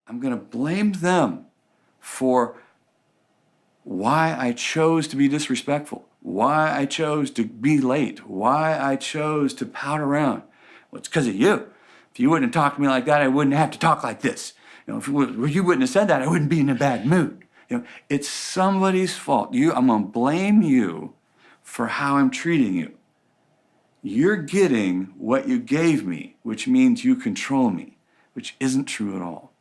I'm going to blame them for why I chose to be disrespectful, why I chose to be late, why I chose to pout around. Well, it's because of you. If you wouldn't have talked to me like that, I wouldn't have to talk like this. If you wouldn't have said that, I wouldn't be in a bad mood. It's somebody's fault. I'm going to blame you for how I'm treating you. You're getting what you gave me, which means you control me, which isn't true at all.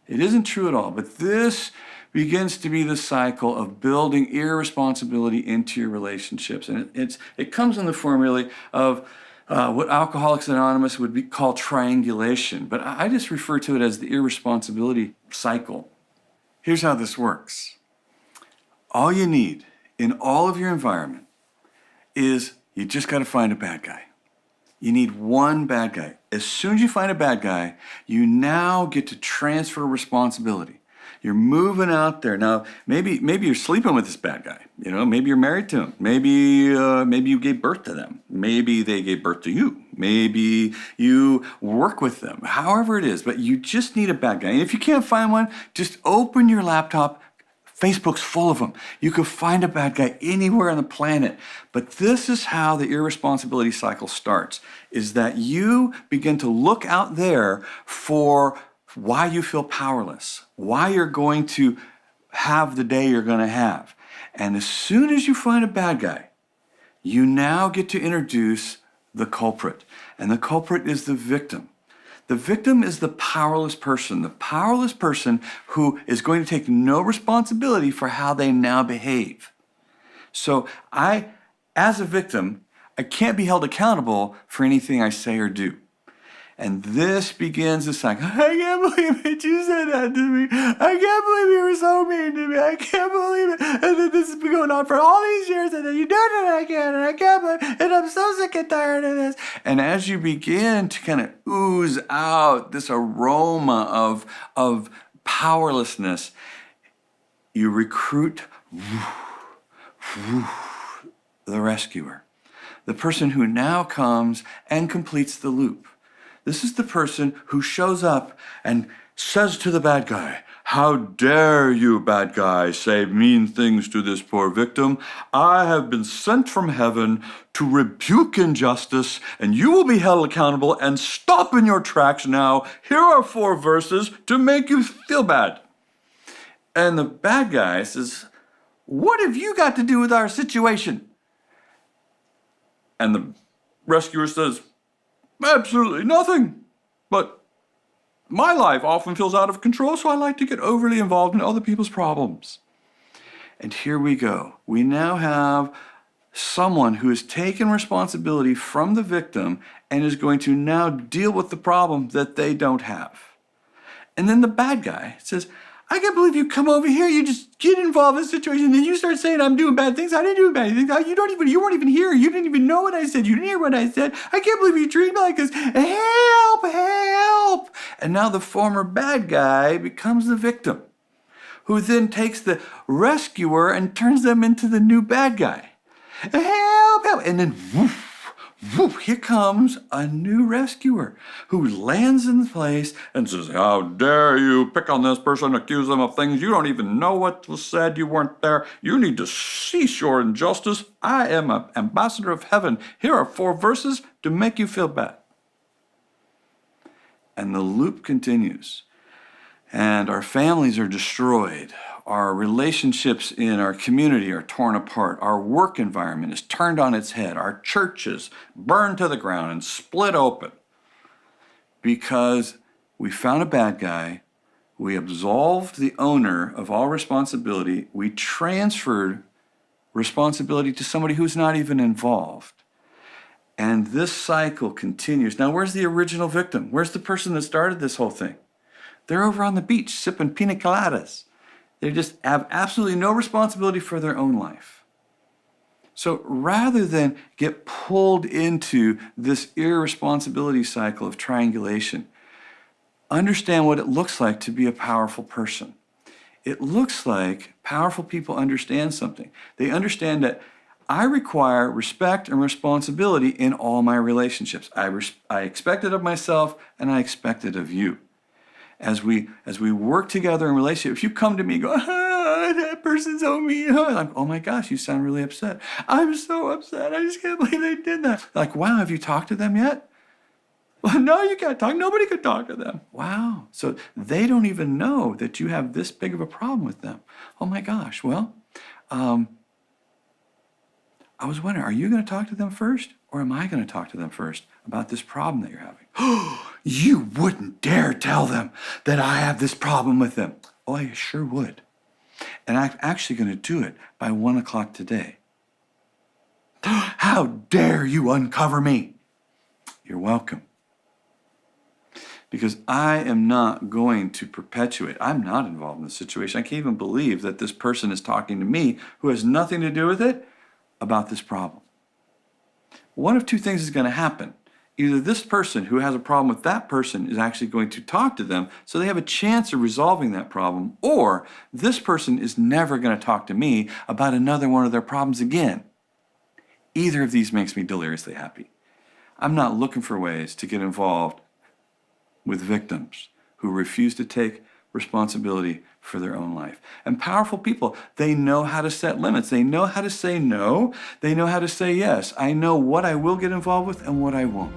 It isn't true at all, but this begins to be the cycle of building irresponsibility into your relationships. And it comes in the form really of what Alcoholics Anonymous would call triangulation, but I just refer to it as the irresponsibility cycle. Here's how this works. All you need in all of your environment is you just got to find a bad guy. You need one bad guy. As soon as you find a bad guy, you now get to transfer responsibility. You're moving out there. Now, maybe you're sleeping with this bad guy. Maybe you're married to him. Maybe you gave birth to them. Maybe they gave birth to you. Maybe you work with them. However it is, but you just need a bad guy. And if you can't find one, just open your laptop. Facebook's full of them. You could find a bad guy anywhere on the planet. But this is how the irresponsibility cycle starts, is that you begin to look out there for why you feel powerless, why you're going to have the day you're going to have. And as soon as you find a bad guy, you now get to introduce the culprit. And the culprit is the victim. The victim is the powerless person who is going to take no responsibility for how they now behave. So as a victim, I can't be held accountable for anything I say or do. And this begins the cycle. I can't believe it. You said that to me. I can't believe you were so mean to me. I can't believe it. And then this has been going on for all these years. And then you did it again. And I can't believe it. And I'm so sick and tired of this. And as you begin to kind of ooze out this aroma of powerlessness, you recruit the rescuer. The person who now comes and completes the loop. This is the person who shows up and says to the bad guy, "How dare you, bad guy, say mean things to this poor victim? I have been sent from heaven to rebuke injustice, and you will be held accountable, and stop in your tracks now. Here are 4 verses to make you feel bad." And the bad guy says, "What have you got to do with our situation?" And the rescuer says, "Absolutely nothing. But my life often feels out of control, so I like to get overly involved in other people's problems." And here we go. We now have someone who has taken responsibility from the victim and is going to now deal with the problem that they don't have. And then the bad guy says, "I can't believe you come over here, you just get involved in a situation, and then you start saying I'm doing bad things. I didn't do bad things. You weren't even here. You didn't even know what I said. You didn't hear what I said. I can't believe you treat me like this. Help, help." And now the former bad guy becomes the victim, who then takes the rescuer and turns them into the new bad guy. Help, help. And then woof, whoop, here comes a new rescuer who lands in place and says, "How dare you pick on this person, accuse them of things you don't even know what was said, you weren't there. You need to cease your injustice. I am an ambassador of heaven. Here are 4 verses to make you feel bad." And the loop continues. And our families are destroyed. Our relationships in our community are torn apart. Our work environment is turned on its head. Our churches burned to the ground and split open because we found a bad guy. We absolved the owner of all responsibility. We transferred responsibility to somebody who's not even involved. And this cycle continues. Now, where's the original victim? Where's the person that started this whole thing? They're over on the beach sipping pina coladas. They just have absolutely no responsibility for their own life. So rather than get pulled into this irresponsibility cycle of triangulation, understand what it looks like to be a powerful person. It looks like powerful people understand something. They understand that I require respect and responsibility in all my relationships. I expect it of myself and I expect it of you. as we work together in relationship, if you come to me and go, that person's on me, I'm like, oh my gosh, you sound really upset. I'm so upset. I just can't believe they did that. Like, wow, have you talked to them yet? Well, no, you can't talk. Nobody could talk to them. Wow. So they don't even know that you have this big of a problem with them. Oh my gosh. Well, I was wondering, are you going to talk to them first, or am I going to talk to them first about this problem that you're having? You wouldn't dare tell them that I have this problem with them. Oh, I sure would. And I'm actually going to do it by 1 o'clock today. How dare you uncover me? You're welcome. Because I am not going to perpetuate. I'm not involved in the situation. I can't even believe that this person is talking to me who has nothing to do with it about this problem. One of two things is going to happen. Either this person who has a problem with that person is actually going to talk to them so they have a chance of resolving that problem, or this person is never going to talk to me about another one of their problems again. Either of these makes me deliriously happy. I'm not looking for ways to get involved with victims who refuse to take responsibility for their own life. And powerful people, they know how to set limits. They know how to say no. They know how to say yes. I know what I will get involved with and what I won't.